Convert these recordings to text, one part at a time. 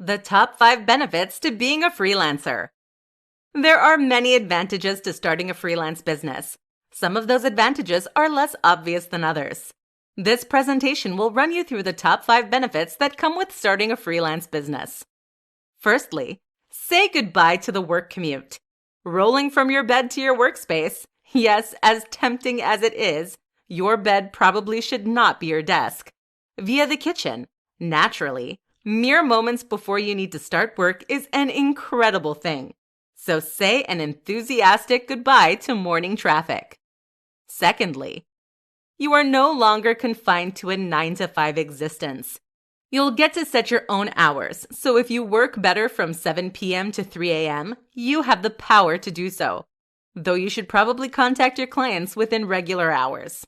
The top 5 benefits to being a freelancer. There are many advantages to starting a freelance business. Some of those advantages are less obvious than others. This presentation will run you through the top 5 benefits that come with starting a freelance business. Firstly, say goodbye to the work commute. Rolling from your bed to your workspace, yes, as tempting as it is, your bed probably should not be your desk. Via the kitchen, naturally, mere moments before you need to start work is an incredible thing. So say an enthusiastic goodbye to morning traffic. Secondly, you are no longer confined to a 9-to-5 existence. You'll get to set your own hours, so if you work better from 7 p.m. to 3 a.m., you have the power to do so, though you should probably contact your clients within regular hours.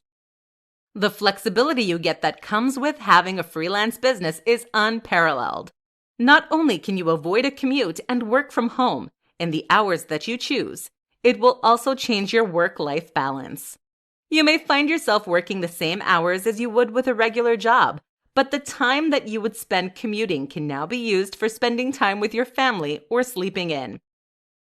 The flexibility you get that comes with having a freelance business is unparalleled. Not only can you avoid a commute and work from home in the hours that you choose, it will also change your work-life balance. You may find yourself working the same hours as you would with a regular job, but the time that you would spend commuting can now be used for spending time with your family or sleeping in.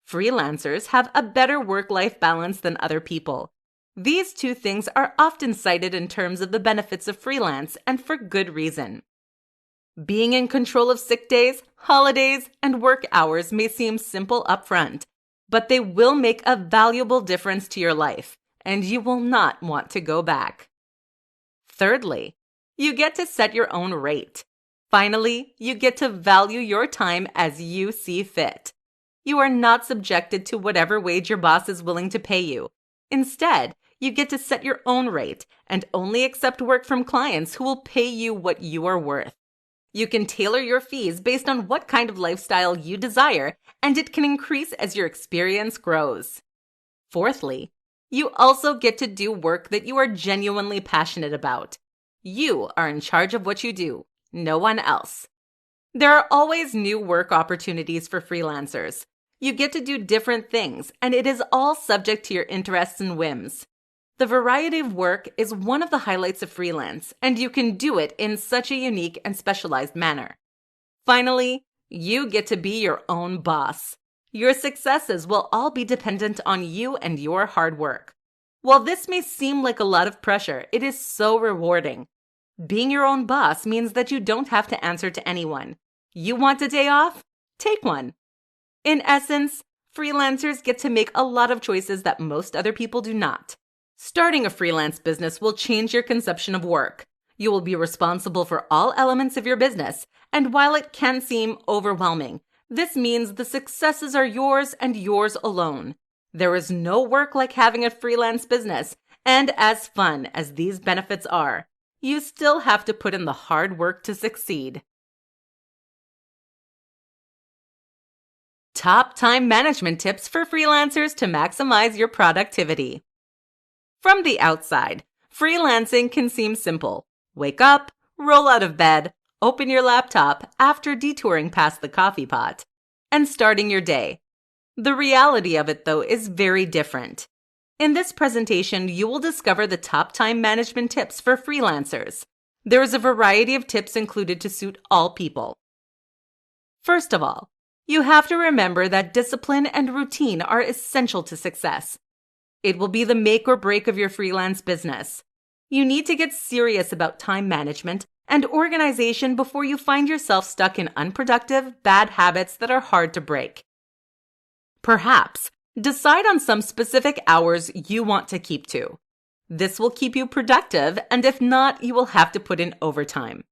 Freelancers have a better work-life balance than other people. These two things are often cited in terms of the benefits of freelance, and for good reason. Being in control of sick days, holidays, and work hours may seem simple upfront, but they will make a valuable difference to your life, and you will not want to go back. Thirdly, you get to set your own rate. Finally, you get to value your time as you see fit. You are not subjected to whatever wage your boss is willing to pay you. Instead, you get to set your own rate and only accept work from clients who will pay you what you are worth. You can tailor your fees based on what kind of lifestyle you desire, and it can increase as your experience grows. Fourthly, you also get to do work that you are genuinely passionate about. You are in charge of what you do, no one else. There are always new work opportunities for freelancers. You get to do different things, and it is all subject to your interests and whims. The variety of work is one of the highlights of freelance, and you can do it in such a unique and specialized manner. Finally, you get to be your own boss. Your successes will all be dependent on you and your hard work. While this may seem like a lot of pressure, it is so rewarding. Being your own boss means that you don't have to answer to anyone. You want a day off? Take one. In essence, freelancers get to make a lot of choices that most other people do not. Starting a freelance business will change your conception of work. You will be responsible for all elements of your business, and while it can seem overwhelming, this means the successes are yours and yours alone. There is no work like having a freelance business, and as fun as these benefits are, you still have to put in the hard work to succeed. Top time management tips for freelancers to maximize your productivity. From the outside, freelancing can seem simple. Wake up, roll out of bed, open your laptop after detouring past the coffee pot, and starting your day. The reality of it, though, is very different. In this presentation, you will discover the top time management tips for freelancers. There is a variety of tips included to suit all people. First of all, you have to remember that discipline and routine are essential to success. It will be the make or break of your freelance business. You need to get serious about time management and organization before you find yourself stuck in unproductive, bad habits that are hard to break. Perhaps decide on some specific hours you want to keep to. This will keep you productive, and if not, you will have to put in overtime.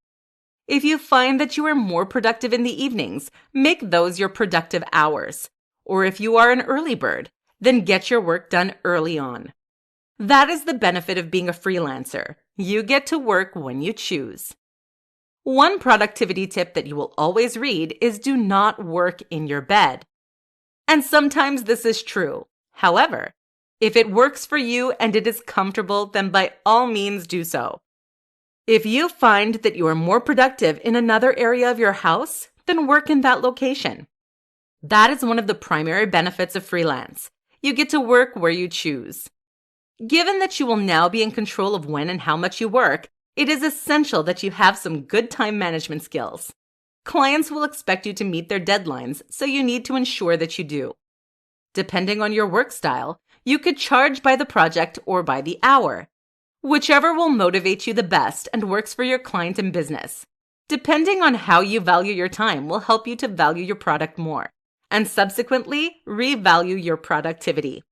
If you find that you are more productive in the evenings, make those your productive hours. Or if you are an early bird, then get your work done early on. That is the benefit of being a freelancer. You get to work when you choose. One productivity tip that you will always read is do not work in your bed. And sometimes this is true. However, if it works for you and it is comfortable, then by all means do so. If you find that you are more productive in another area of your house, then work in that location. That is one of the primary benefits of freelance. You get to work where you choose. Given that you will now be in control of when and how much you work, it is essential that you have some good time management skills. Clients will expect you to meet their deadlines, so you need to ensure that you do. Depending on your work style, you could charge by the project or by the hour. Whichever will motivate you the best and works for your client and business. Depending on how you value your time will help you to value your product more, and subsequently revalue your productivity.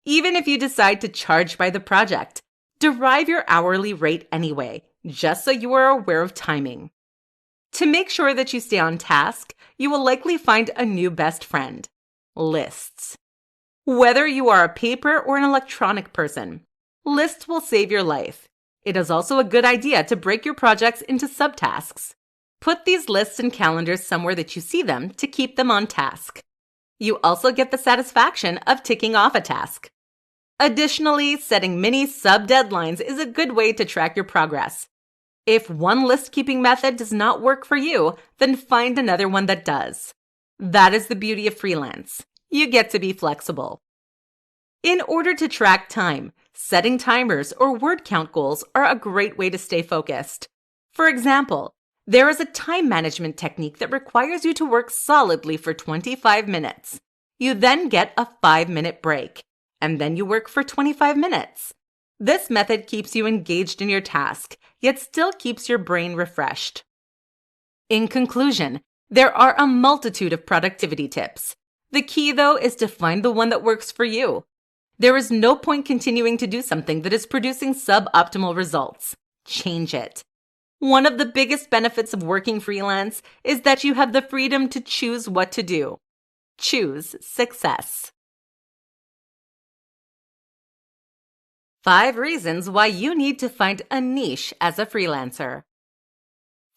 Even if you decide to charge by the project, derive your hourly rate anyway, just so you are aware of timing. To make sure that you stay on task, you will likely find a new best friend: lists. Whether you are a paper or an electronic person, lists will save your life. It is also a good idea to break your projects into subtasks. Put these lists and calendars somewhere that you see them to keep them on task. You also get the satisfaction of ticking off a task. Additionally, setting mini sub-deadlines is a good way to track your progress. If one list-keeping method does not work for you, then find another one that does. That is the beauty of freelance. You get to be flexible. In order to track time, setting timers or word count goals are a great way to stay focused. For example, there is a time management technique that requires you to work solidly for 25 minutes. You then get a 5-minute break, and then you work for 25 minutes. This method keeps you engaged in your task, yet still keeps your brain refreshed. In conclusion, there are a multitude of productivity tips. The key, though, is to find the one that works for you. There is no point continuing to do something that is producing suboptimal results. Change it. One of the biggest benefits of working freelance is that you have the freedom to choose what to do. Choose success. 5 reasons why you need to find a niche as a freelancer.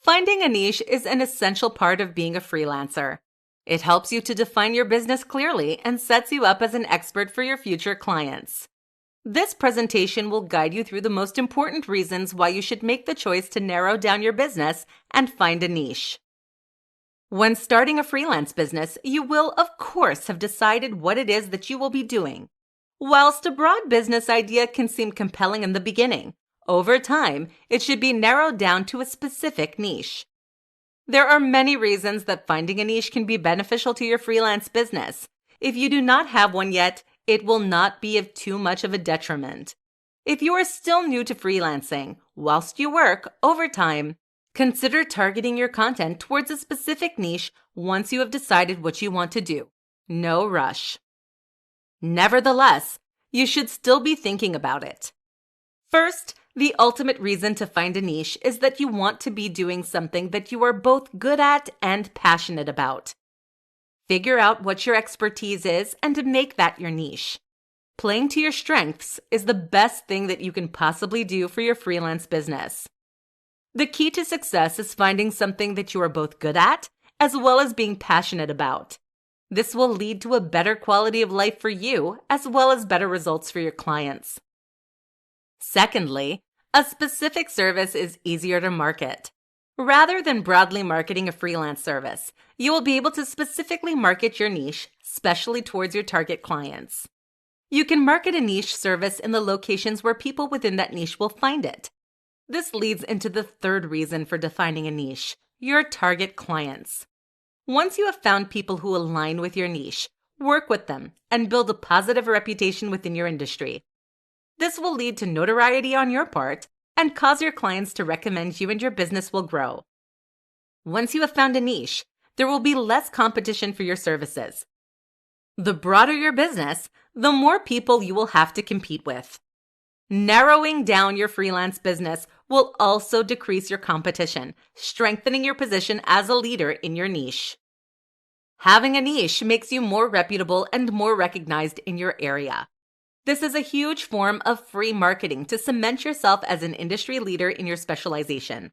Finding a niche is an essential part of being a freelancer. It helps you to define your business clearly and sets you up as an expert for your future clients. This presentation will guide you through the most important reasons why you should make the choice to narrow down your business and find a niche. When starting a freelance business, you will, of course, have decided what it is that you will be doing. Whilst a broad business idea can seem compelling in the beginning, over time, it should be narrowed down to a specific niche. There are many reasons that finding a niche can be beneficial to your freelance business. If you do not have one yet, it will not be of too much of a detriment. If you are still new to freelancing, whilst you work, over time, consider targeting your content towards a specific niche once you have decided what you want to do. No rush. Nevertheless, you should still be thinking about it. First, the ultimate reason to find a niche is that you want to be doing something that you are both good at and passionate about. Figure out what your expertise is and make that your niche. Playing to your strengths is the best thing that you can possibly do for your freelance business. The key to success is finding something that you are both good at as well as being passionate about. This will lead to a better quality of life for you as well as better results for your clients. Secondly, a specific service is easier to market. Rather than broadly marketing a freelance service, you will be able to specifically market your niche, especially towards your target clients. You can market a niche service in the locations where people within that niche will find it. This leads into the third reason for defining a niche: your target clients. Once you have found people who align with your niche, work with them and build a positive reputation within your industry. This will lead to notoriety on your part and cause your clients to recommend you, and your business will grow. Once you have found a niche, there will be less competition for your services. The broader your business, the more people you will have to compete with. Narrowing down your freelance business will also decrease your competition, strengthening your position as a leader in your niche. Having a niche makes you more reputable and more recognized in your area. This is a huge form of free marketing to cement yourself as an industry leader in your specialization.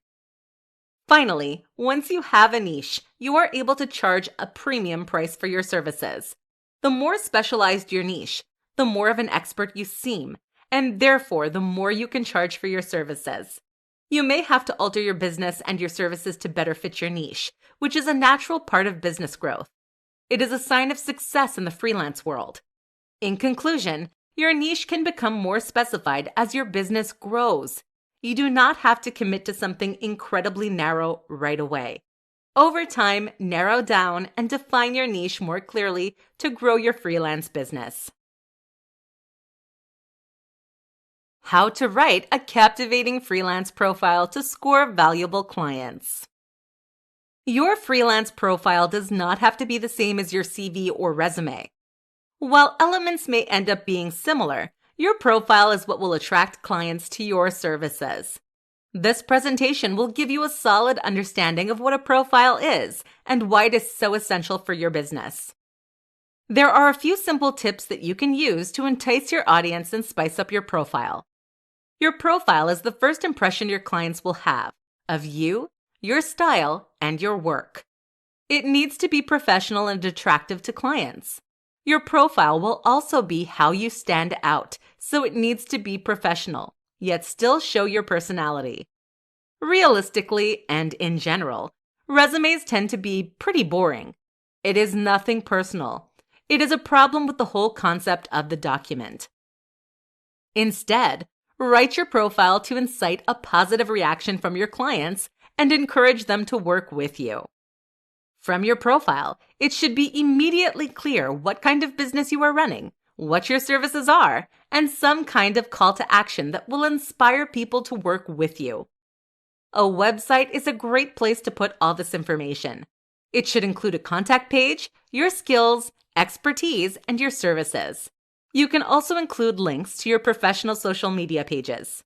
Finally, once you have a niche, you are able to charge a premium price for your services. The more specialized your niche, the more of an expert you seem, and therefore the more you can charge for your services. You may have to alter your business and your services to better fit your niche, which is a natural part of business growth. It is a sign of success in the freelance world. In conclusion, your niche can become more specified as your business grows. You do not have to commit to something incredibly narrow right away. Over time, narrow down and define your niche more clearly to grow your freelance business. How to write a captivating freelance profile to score valuable clients. Your freelance profile does not have to be the same as your CV or resume. While elements may end up being similar, your profile is what will attract clients to your services. This presentation will give you a solid understanding of what a profile is and why it is so essential for your business. There are a few simple tips that you can use to entice your audience and spice up your profile. Your profile is the first impression your clients will have of you, your style, and your work. It needs to be professional and attractive to clients. Your profile will also be how you stand out, so it needs to be professional, yet still show your personality. Realistically, and in general, resumes tend to be pretty boring. It is nothing personal. It is a problem with the whole concept of the document. Instead, write your profile to incite a positive reaction from your clients and encourage them to work with you. From your profile, it should be immediately clear what kind of business you are running, what your services are, and some kind of call to action that will inspire people to work with you. A website is a great place to put all this information. It should include a contact page, your skills, expertise, and your services. You can also include links to your professional social media pages.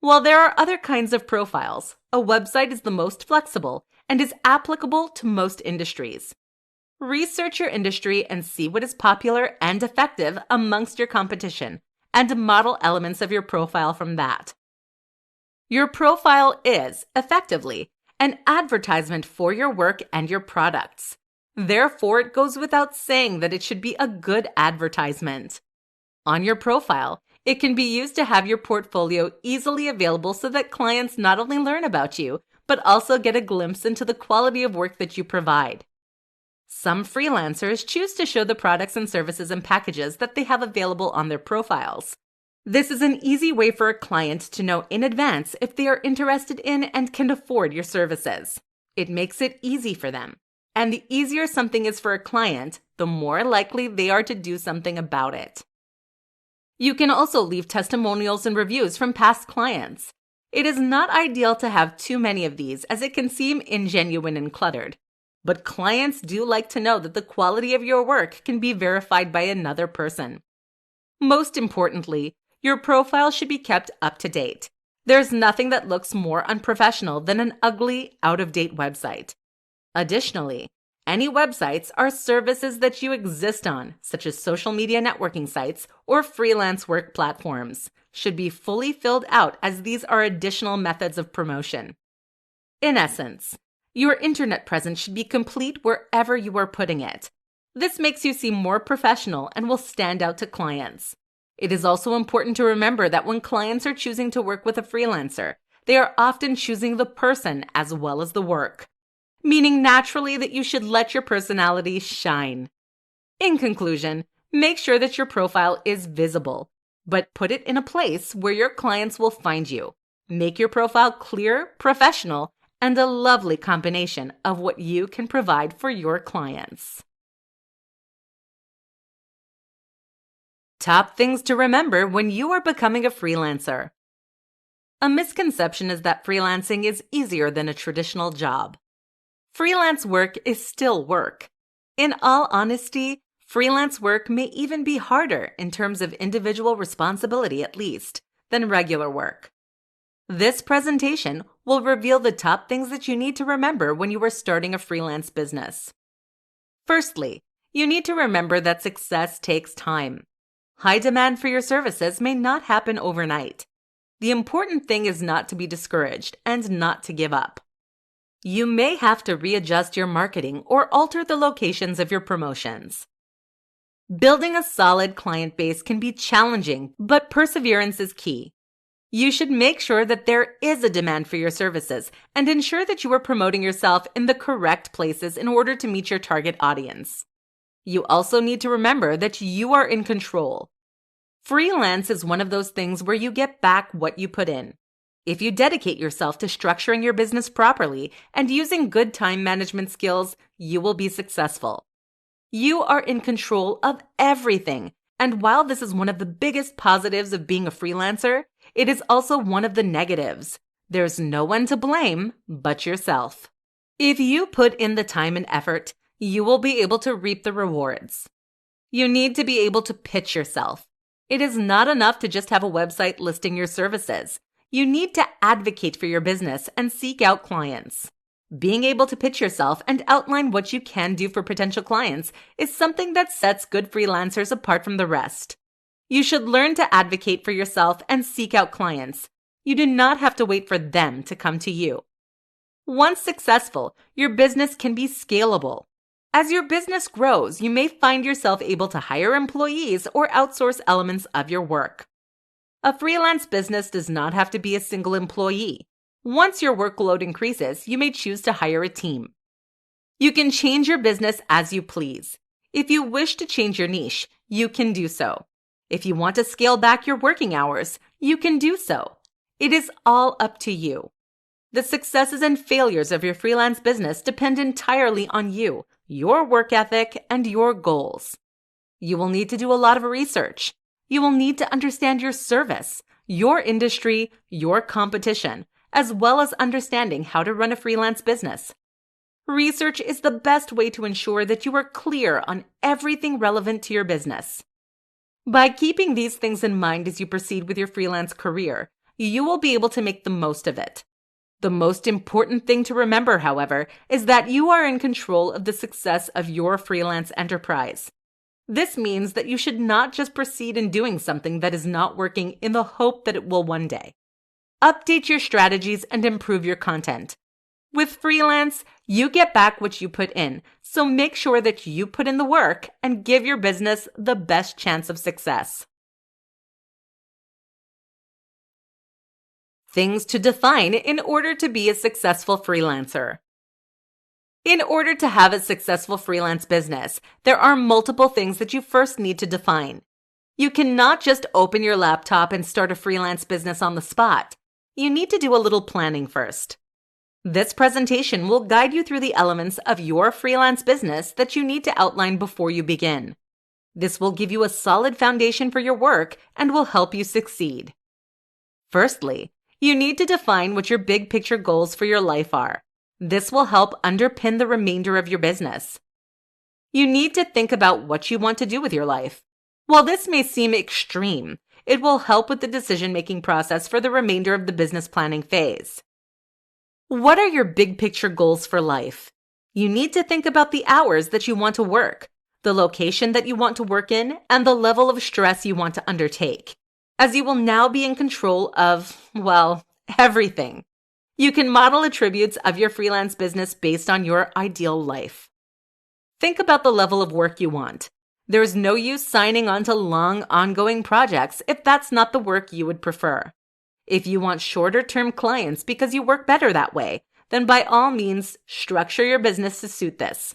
While there are other kinds of profiles, a website is the most flexible and is applicable to most industries. Research your industry and see what is popular and effective amongst your competition, and model elements of your profile from that. Your profile is, effectively, an advertisement for your work and your products. Therefore, it goes without saying that it should be a good advertisement. On your profile, it can be used to have your portfolio easily available so that clients not only learn about you, but also get a glimpse into the quality of work that you provide. Some freelancers choose to show the products and services and packages that they have available on their profiles. This is an easy way for a client to know in advance if they are interested in and can afford your services. It makes it easy for them. And the easier something is for a client, the more likely they are to do something about it. You can also leave testimonials and reviews from past clients. It is not ideal to have too many of these as it can seem ingenuine and cluttered. But clients do like to know that the quality of your work can be verified by another person. Most importantly, your profile should be kept up to date. There's nothing that looks more unprofessional than an ugly, out-of-date website. Additionally, any websites are services that you exist on, such as social media networking sites or freelance work platforms, should be fully filled out as these are additional methods of promotion. In essence, your internet presence should be complete wherever you are putting it. This makes you seem more professional and will stand out to clients. It is also important to remember that when clients are choosing to work with a freelancer, they are often choosing the person as well as the work, meaning naturally that you should let your personality shine. In conclusion, make sure that your profile is visible, but put it in a place where your clients will find you. Make your profile clear, professional, and a lovely combination of what you can provide for your clients. Top things to remember when you are becoming a freelancer. A misconception is that freelancing is easier than a traditional job. Freelance work is still work. In all honesty, freelance work may even be harder in terms of individual responsibility at least than regular work. This presentation will reveal the top things that you need to remember when you are starting a freelance business. Firstly, you need to remember that success takes time. High demand for your services may not happen overnight. The important thing is not to be discouraged and not to give up. You may have to readjust your marketing or alter the locations of your promotions. Building a solid client base can be challenging, but perseverance is key. You should make sure that there is a demand for your services and ensure that you are promoting yourself in the correct places in order to meet your target audience. You also need to remember that you are in control. Freelance is one of those things where you get back what you put in. If you dedicate yourself to structuring your business properly and using good time management skills, you will be successful. You are in control of everything. And while this is one of the biggest positives of being a freelancer, it is also one of the negatives. There's no one to blame but yourself. If you put in the time and effort, you will be able to reap the rewards. You need to be able to pitch yourself. It is not enough to just have a website listing your services. You need to advocate for your business and seek out clients. Being able to pitch yourself and outline what you can do for potential clients is something that sets good freelancers apart from the rest. You should learn to advocate for yourself and seek out clients. You do not have to wait for them to come to you. Once successful, your business can be scalable. As your business grows, you may find yourself able to hire employees or outsource elements of your work. A freelance business does not have to be a single employee. Once your workload increases, you may choose to hire a team. You can change your business as you please. If you wish to change your niche, you can do so. If you want to scale back your working hours, you can do so. It is all up to you. The successes and failures of your freelance business depend entirely on you, your work ethic, and your goals. You will need to do a lot of research. You will need to understand your service, your industry, your competition, as well as understanding how to run a freelance business. Research is the best way to ensure that you are clear on everything relevant to your business. By keeping these things in mind as you proceed with your freelance career, you will be able to make the most of it. The most important thing to remember, however, is that you are in control of the success of your freelance enterprise. This means that you should not just proceed in doing something that is not working in the hope that it will one day. Update your strategies and improve your content. With freelance, you get back what you put in, so make sure that you put in the work and give your business the best chance of success. Things to define in order to be a successful freelancer. In order to have a successful freelance business, there are multiple things that you first need to define. You cannot just open your laptop and start a freelance business on the spot. You need to do a little planning first. This presentation will guide you through the elements of your freelance business that you need to outline before you begin. This will give you a solid foundation for your work and will help you succeed. Firstly, you need to define what your big picture goals for your life are. This will help underpin the remainder of your business. You need to think about what you want to do with your life. While this may seem extreme, it will help with the decision-making process for the remainder of the business planning phase. What are your big picture goals for life? You need to think about the hours that you want to work, the location that you want to work in, and the level of stress you want to undertake, as you will now be in control of, well, everything. You can model attributes of your freelance business based on your ideal life. Think about the level of work you want. There is no use signing on to long, ongoing projects if that's not the work you would prefer. If you want shorter-term clients because you work better that way, then by all means, structure your business to suit this.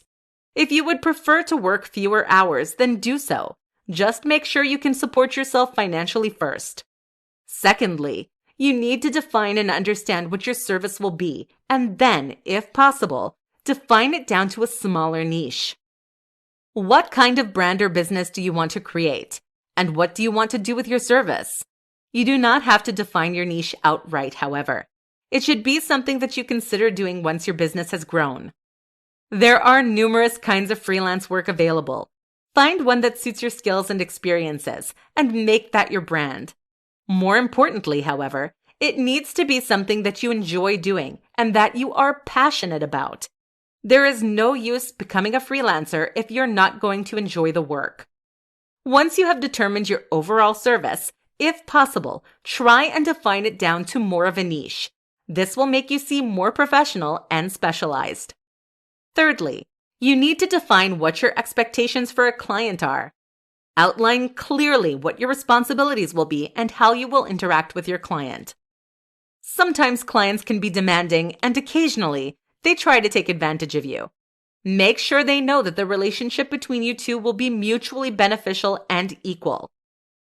If you would prefer to work fewer hours, then do so. Just make sure you can support yourself financially first. Secondly, you need to define and understand what your service will be, and then, if possible, define it down to a smaller niche. What kind of brand or business do you want to create? And what do you want to do with your service? You do not have to define your niche outright, however. It should be something that you consider doing once your business has grown. There are numerous kinds of freelance work available. Find one that suits your skills and experiences, and make that your brand. More importantly, however, it needs to be something that you enjoy doing and that you are passionate about. There is no use becoming a freelancer if you're not going to enjoy the work. Once you have determined your overall service, if possible, try and define it down to more of a niche. This will make you seem more professional and specialized. Thirdly, you need to define what your expectations for a client are. Outline clearly what your responsibilities will be and how you will interact with your client. Sometimes clients can be demanding, and occasionally, they try to take advantage of you. Make sure they know that the relationship between you two will be mutually beneficial and equal.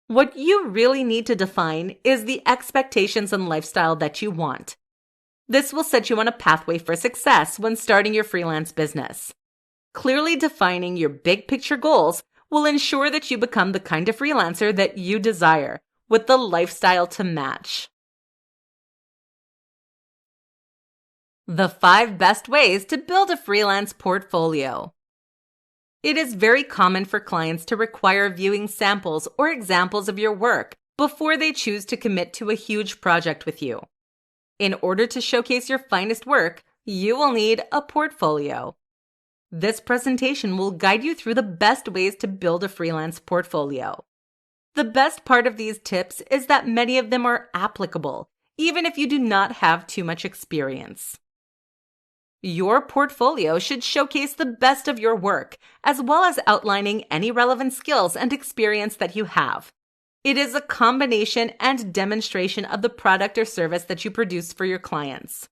What you really need to define is the expectations and lifestyle that you want. This will set you on a pathway for success when starting your freelance business. Clearly defining your big picture goals will ensure that you become the kind of freelancer that you desire, with the lifestyle to match. The 5 best ways to build a freelance portfolio. It is very common for clients to require viewing samples or examples of your work before they choose to commit to a huge project with you. In order to showcase your finest work, you will need a portfolio. This presentation will guide you through the best ways to build a freelance portfolio. The best part of these tips is that many of them are applicable, even if you do not have too much experience. Your portfolio should showcase the best of your work, as well as outlining any relevant skills and experience that you have. It is a combination and demonstration of the product or service that you produce for your clients.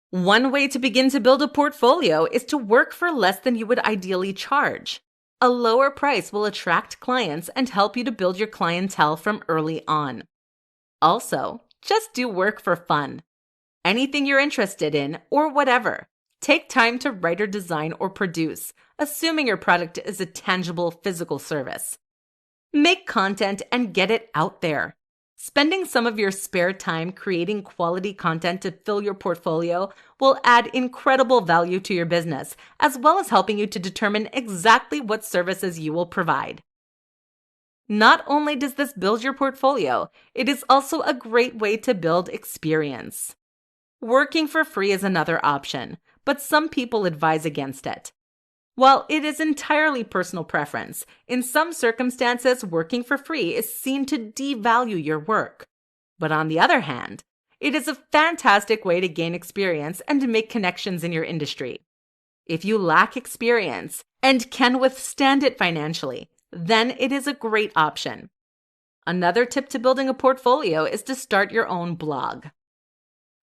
One way to begin to build a portfolio is to work for less than you would ideally charge. A lower price will attract clients and help you to build your clientele from early on. Also, just do work for fun. Anything you're interested in, or whatever. Take time to write or design or produce, assuming your product is a tangible physical service. Make content and get it out there. Spending some of your spare time creating quality content to fill your portfolio will add incredible value to your business, as well as helping you to determine exactly what services you will provide. Not only does this build your portfolio, it is also a great way to build experience. Working for free is another option, but some people advise against it. While it is entirely personal preference, in some circumstances, working for free is seen to devalue your work. But on the other hand, it is a fantastic way to gain experience and to make connections in your industry. If you lack experience and can withstand it financially, then it is a great option. Another tip to building a portfolio is to start your own blog.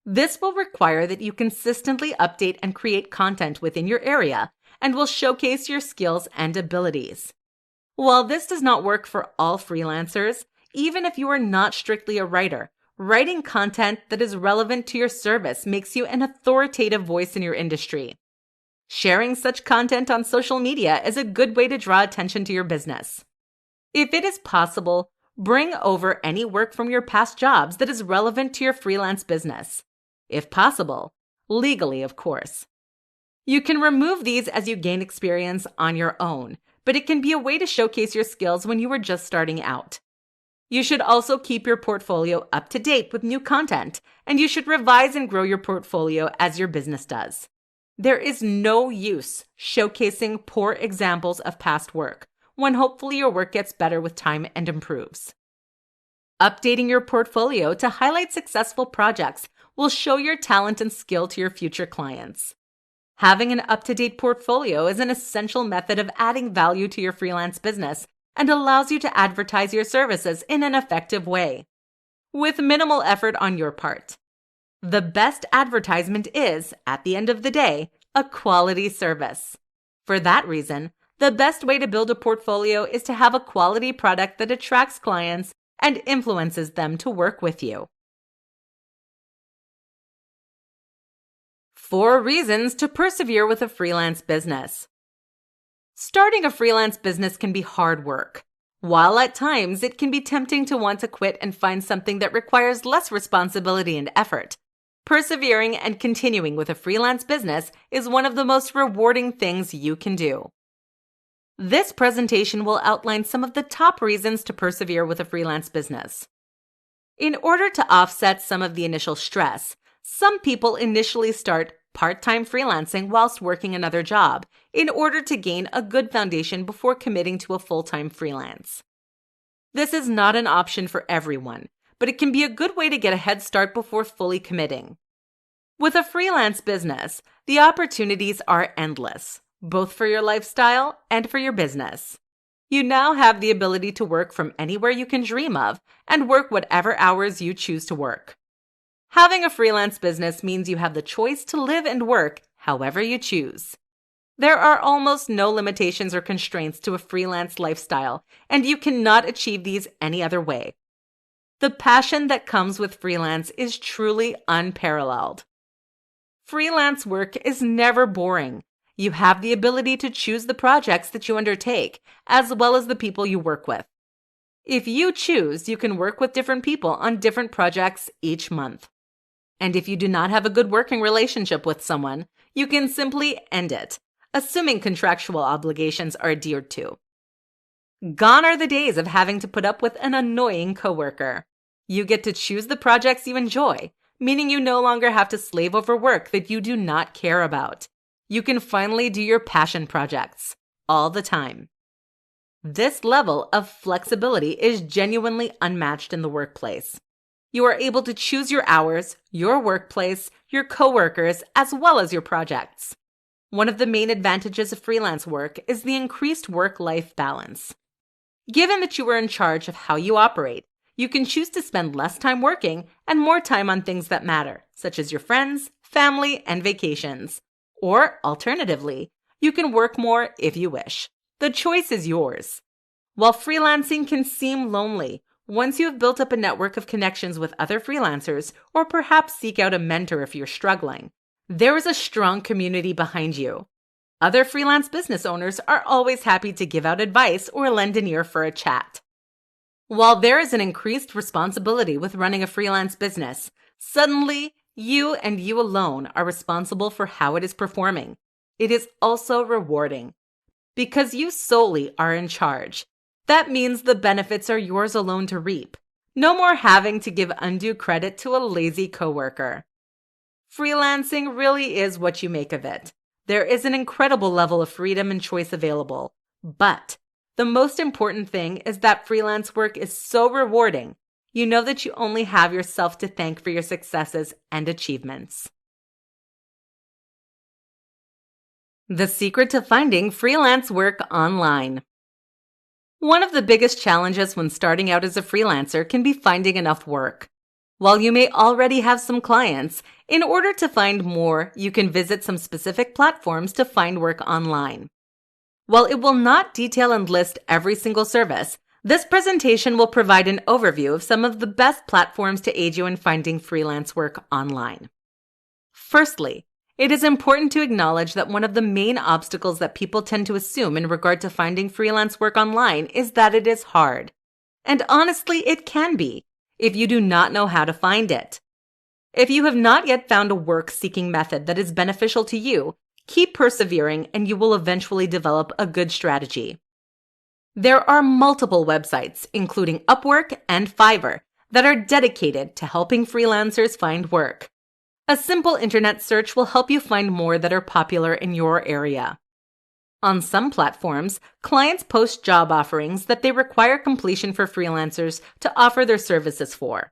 This will require that you consistently update and create content within your area and will showcase your skills and abilities. While this does not work for all freelancers, even if you are not strictly a writer, writing content that is relevant to your service makes you an authoritative voice in your industry. Sharing such content on social media is a good way to draw attention to your business. If it is possible, bring over any work from your past jobs that is relevant to your freelance business. If possible, legally, of course. You can remove these as you gain experience on your own, but it can be a way to showcase your skills when you are just starting out. You should also keep your portfolio up to date with new content, and you should revise and grow your portfolio as your business does. There is no use showcasing poor examples of past work, when hopefully your work gets better with time and improves. Updating your portfolio to highlight successful projects will show your talent and skill to your future clients. Having an up-to-date portfolio is an essential method of adding value to your freelance business and allows you to advertise your services in an effective way, with minimal effort on your part. The best advertisement is, at the end of the day, a quality service. For that reason, the best way to build a portfolio is to have a quality product that attracts clients and influences them to work with you. 4 reasons to persevere with a freelance business. Starting a freelance business can be hard work. While at times it can be tempting to want to quit and find something that requires less responsibility and effort, persevering and continuing with a freelance business is one of the most rewarding things you can do. This presentation will outline some of the top reasons to persevere with a freelance business. In order to offset some of the initial stress, some people initially start part-time freelancing whilst working another job in order to gain a good foundation before committing to a full-time freelance. This is not an option for everyone, but it can be a good way to get a head start before fully committing. With a freelance business, the opportunities are endless, both for your lifestyle and for your business. You now have the ability to work from anywhere you can dream of and work whatever hours you choose to work. Having a freelance business means you have the choice to live and work however you choose. There are almost no limitations or constraints to a freelance lifestyle, and you cannot achieve these any other way. The passion that comes with freelance is truly unparalleled. Freelance work is never boring. You have the ability to choose the projects that you undertake, as well as the people you work with. If you choose, you can work with different people on different projects each month. And if you do not have a good working relationship with someone, you can simply end it, assuming contractual obligations are adhered to. Gone are the days of having to put up with an annoying coworker. You get to choose the projects you enjoy, meaning you no longer have to slave over work that you do not care about. You can finally do your passion projects all the time. This level of flexibility is genuinely unmatched in the workplace. You are able to choose your hours, your workplace, your coworkers, as well as your projects. One of the main advantages of freelance work is the increased work-life balance. Given that you are in charge of how you operate, you can choose to spend less time working and more time on things that matter, such as your friends, family, and vacations. Or, alternatively, you can work more if you wish. The choice is yours. While freelancing can seem lonely, once you have built up a network of connections with other freelancers, or perhaps seek out a mentor if you're struggling, there is a strong community behind you. Other freelance business owners are always happy to give out advice or lend an ear for a chat. While there is an increased responsibility with running a freelance business, suddenly you and you alone are responsible for how it is performing. It is also rewarding. Because you solely are in charge, that means the benefits are yours alone to reap. No more having to give undue credit to a lazy coworker. Freelancing really is what you make of it. There is an incredible level of freedom and choice available, but the most important thing is that freelance work is so rewarding. You know that you only have yourself to thank for your successes and achievements. The secret to finding freelance work online. One of the biggest challenges when starting out as a freelancer can be finding enough work. While you may already have some clients, in order to find more, you can visit some specific platforms to find work online. While it will not detail and list every single service, this presentation will provide an overview of some of the best platforms to aid you in finding freelance work online. Firstly, it is important to acknowledge that one of the main obstacles that people tend to assume in regard to finding freelance work online is that it is hard. And honestly, it can be, if you do not know how to find it. If you have not yet found a work-seeking method that is beneficial to you, keep persevering and you will eventually develop a good strategy. There are multiple websites, including Upwork and Fiverr, that are dedicated to helping freelancers find work. A simple internet search will help you find more that are popular in your area. On some platforms, clients post job offerings that they require completion for freelancers to offer their services for.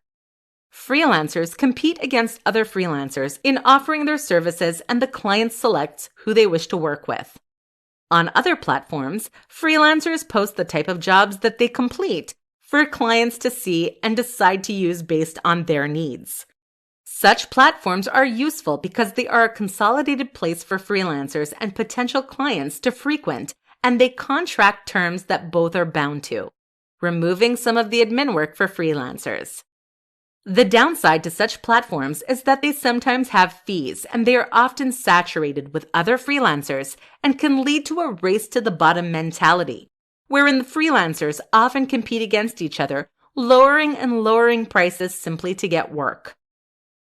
Freelancers compete against other freelancers in offering their services, and the client selects who they wish to work with. On other platforms, freelancers post the type of jobs that they complete for clients to see and decide to use based on their needs. Such platforms are useful because they are a consolidated place for freelancers and potential clients to frequent, and they contract terms that both are bound to, removing some of the admin work for freelancers. The downside to such platforms is that they sometimes have fees, and they are often saturated with other freelancers and can lead to a race to the bottom mentality, wherein the freelancers often compete against each other, lowering prices simply to get work.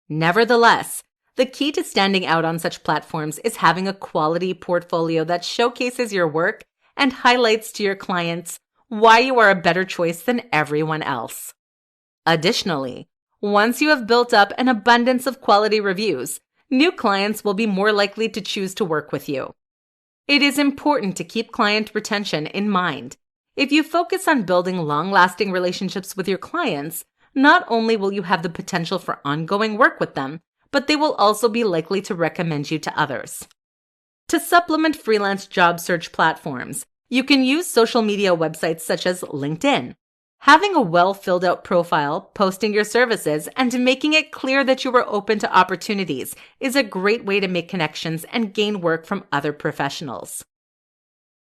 Nevertheless, the key to standing out on such platforms is having a quality portfolio that showcases your work and highlights to your clients why you are a better choice than everyone else. Additionally, once you have built up an abundance of quality reviews, new clients will be more likely to choose to work with you. It is important to keep client retention in mind. If you focus on building long-lasting relationships with your clients, not only will you have the potential for ongoing work with them, but they will also be likely to recommend you to others. To supplement freelance job search platforms, you can use social media websites such as LinkedIn. Having a well-filled-out profile, posting your services, and making it clear that you are open to opportunities is a great way to make connections and gain work from other professionals.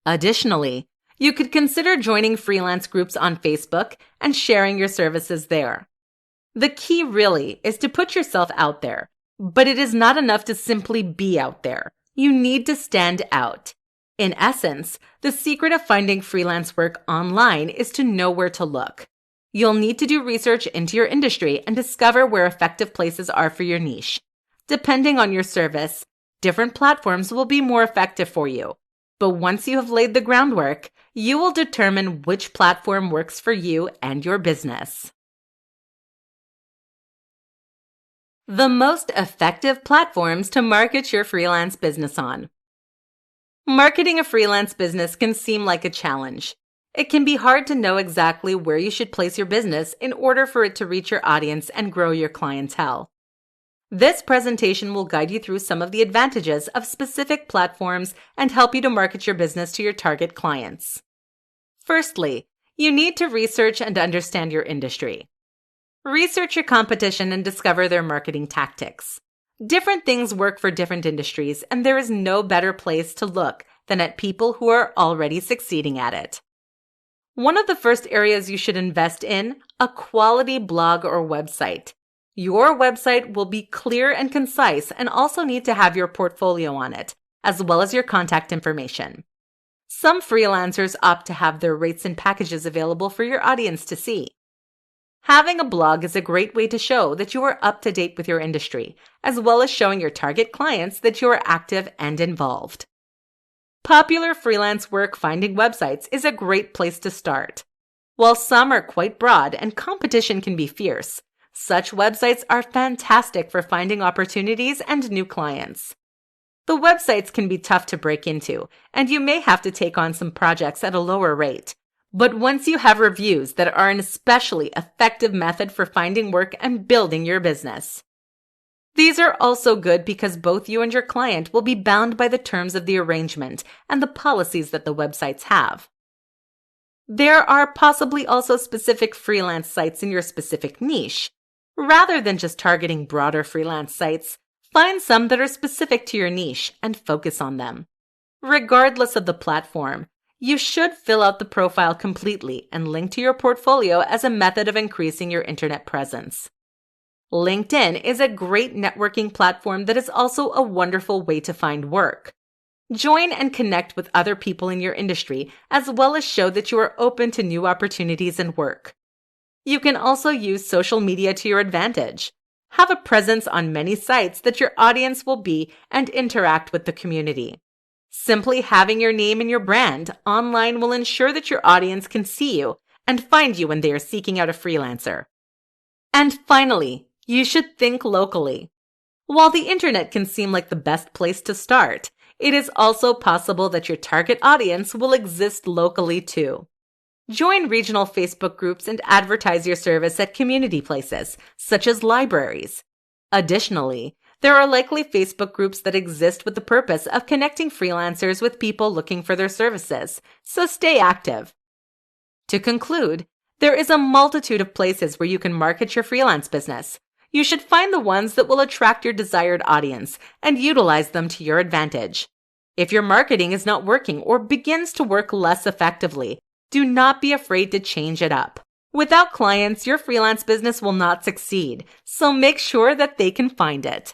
Additionally, you could consider joining freelance groups on Facebook and sharing your services there. The key really is to put yourself out there, but it is not enough to simply be out there. You need to stand out. In essence, the secret of finding freelance work online is to know where to look. You'll need to do research into your industry and discover where effective places are for your niche. Depending on your service, different platforms will be more effective for you. But once you have laid the groundwork, you will determine which platform works for you and your business. The most effective platforms to market your freelance business on. Marketing a freelance business can seem like a challenge. It can be hard to know exactly where you should place your business in order for it to reach your audience and grow your clientele. This presentation will guide you through some of the advantages of specific platforms and help you to market your business to your target clients. Firstly, you need to research and understand your industry. Research your competition and discover their marketing tactics. Different things work for different industries, and there is no better place to look than at people who are already succeeding at it. One of the first areas you should invest in, a quality blog or website. Your website will be clear and concise and also need to have your portfolio on it, as well as your contact information. Some freelancers opt to have their rates and packages available for your audience to see. Having a blog is a great way to show that you are up to date with your industry, as well as showing your target clients that you are active and involved. Popular freelance work finding websites is a great place to start. While some are quite broad and competition can be fierce, such websites are fantastic for finding opportunities and new clients. The websites can be tough to break into, and you may have to take on some projects at a lower rate. But once you have reviews that are an especially effective method for finding work and building your business. These are also good because both you and your client will be bound by the terms of the arrangement and the policies that the websites have. There are possibly also specific freelance sites in your specific niche. Rather than just targeting broader freelance sites, find some that are specific to your niche and focus on them. Regardless of the platform, you should fill out the profile completely and link to your portfolio as a method of increasing your internet presence. LinkedIn is a great networking platform that is also a wonderful way to find work. Join and connect with other people in your industry, as well as show that you are open to new opportunities and work. You can also use social media to your advantage. Have a presence on many sites that your audience will be and interact with the community. Simply having your name and your brand online will ensure that your audience can see you and find you when they are seeking out a freelancer. And finally, you should think locally. While the internet can seem like the best place to start, it is also possible that your target audience will exist locally too. Join regional Facebook groups and advertise your service at community places, such as libraries. Additionally, there are likely Facebook groups that exist with the purpose of connecting freelancers with people looking for their services, so stay active. To conclude, there is a multitude of places where you can market your freelance business. You should find the ones that will attract your desired audience and utilize them to your advantage. If your marketing is not working or begins to work less effectively, do not be afraid to change it up. Without clients, your freelance business will not succeed, so make sure that they can find it.